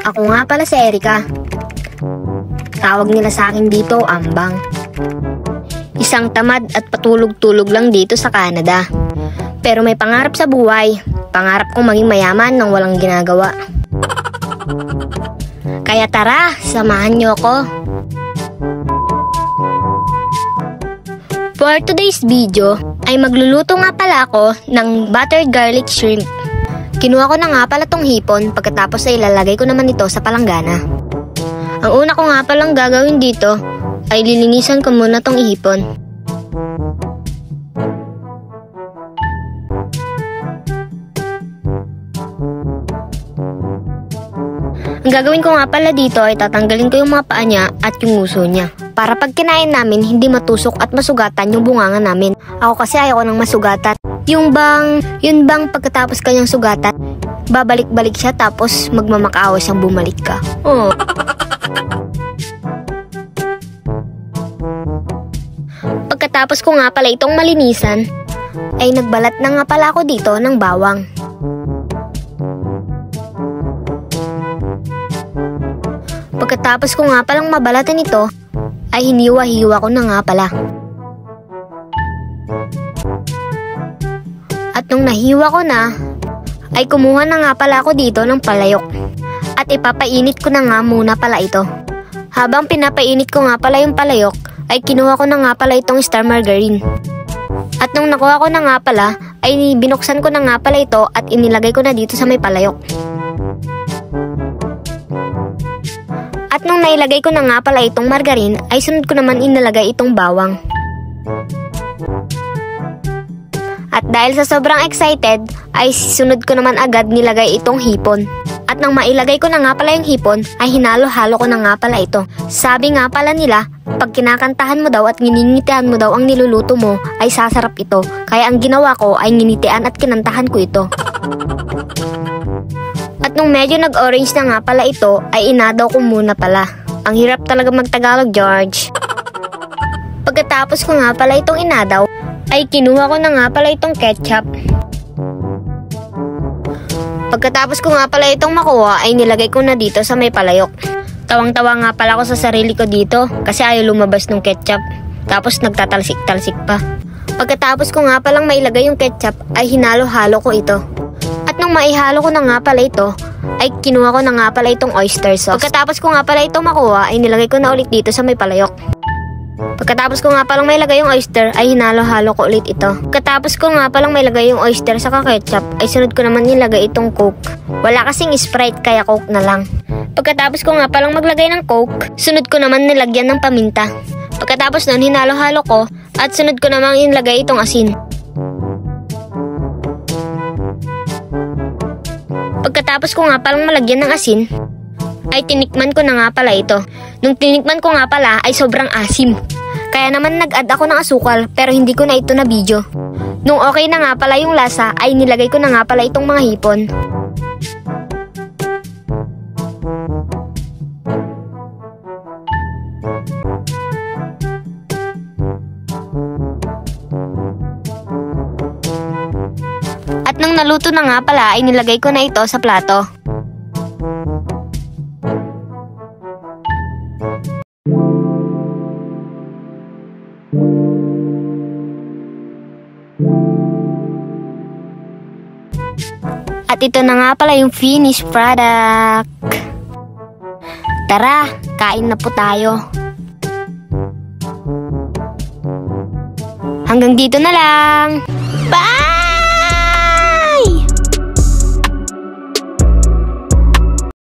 Ako nga pala si Erica. Tawag nila sa akin dito, Ambang. Isang tamad at patulog-tulog lang dito sa Canada. Pero may pangarap sa buhay. Pangarap kong maging mayaman nang walang ginagawa. Kaya tara, samahan niyo ako. For today's video, ay magluluto nga pala ako ng buttered garlic shrimp. Kinuha ko na nga pala tong hipon, pagkatapos ay ilalagay ko naman ito sa palanggana. Ang una ko nga palang gagawin dito ay lilinisan ko muna tong hipon. Ang gagawin ko nga pala dito ay tatanggalin ko yung mga paa niya at yung nguso niya. Para pag kinain namin, hindi matusok at masugatan yung bunganga namin. Ako kasi ayoko ng masugatan. Yun bang pagkatapos kanyang sugatan, babalik-balik siya tapos magmamakaawa siyang bumalik ka. Oh. Pagkatapos ko nga pala itong malinisan, ay nagbalat na nga pala ako dito ng bawang. Pagkatapos ko nga palang mabalatan ito, ay hiniwa-hiwa ko na nga pala. At nung nahiwa ko na, ay kumuha na nga pala ako dito ng palayok. At ipapainit ko na nga muna pala ito. Habang pinapainit ko nga pala yung palayok, ay kinuha ko na nga pala itong star margarine. At nung nakuha ko na nga pala, ay binuksan ko na nga pala ito at inilagay ko na dito sa may palayok. At nung nailagay ko na nga pala itong margarine, ay sunod ko naman inilagay itong bawang. At dahil sa sobrang excited, ay sunod ko naman agad nilagay itong hipon. At nang mailagay ko na nga pala yung hipon, ay hinalo-halo ko na nga pala ito. Sabi nga pala nila, pag kinakantahan mo daw at nginingitian mo daw ang niluluto mo, ay sasarap ito. Kaya ang ginawa ko ay nginitian at kinantahan ko ito. At nung medyo nag-orange na nga pala ito, ay inadaw ko muna pala. Ang hirap talaga mag-Tagalog, George. Pagkatapos ko nga pala itong inadaw, ay kinuha ko na nga pala itong ketchup. Pagkatapos ko nga pala itong makuha, ay nilagay ko na dito sa may palayok. Tawang-tawa nga pala ako sa sarili ko dito kasi ayaw lumabas ng ketchup. Tapos nagtatalsik-talsik pa. Pagkatapos ko nga palang mailagay yung ketchup, ay hinalo-halo ko ito. At nung maihalo ko na nga pala ito, ay kinuha ko na nga pala itong oyster sauce. Pagkatapos ko nga pala itong makuha, ay nilagay ko na ulit dito sa may palayok. Pagkatapos ko nga palang mailagay yung oyster, ay hinalo-halo ko ulit ito. Pagkatapos ko nga palang mailagay yung oyster sa ketchup, ay sunod ko naman nilagay itong Coke. Wala kasing Sprite kaya Coke na lang. Pagkatapos ko nga palang maglagay ng Coke, sunod ko naman nilagyan ng paminta. Pagkatapos nun, hinalo-halo ko at sunod ko naman nilagay itong asin. Pagkatapos ko nga palang malagyan ng asin, ay tinikman ko na nga pala ito. Nung tinikman ko nga pala ay sobrang asim. Kaya naman nag-add ako ng asukal pero hindi ko na ito na video. Nung okay na nga pala yung lasa ay nilagay ko na nga pala itong mga hipon. At nung naluto na nga pala ay nilagay ko na ito sa plato. At ito na nga pala yung finished product. Tara, kain na po tayo. Hanggang dito na lang. Bye!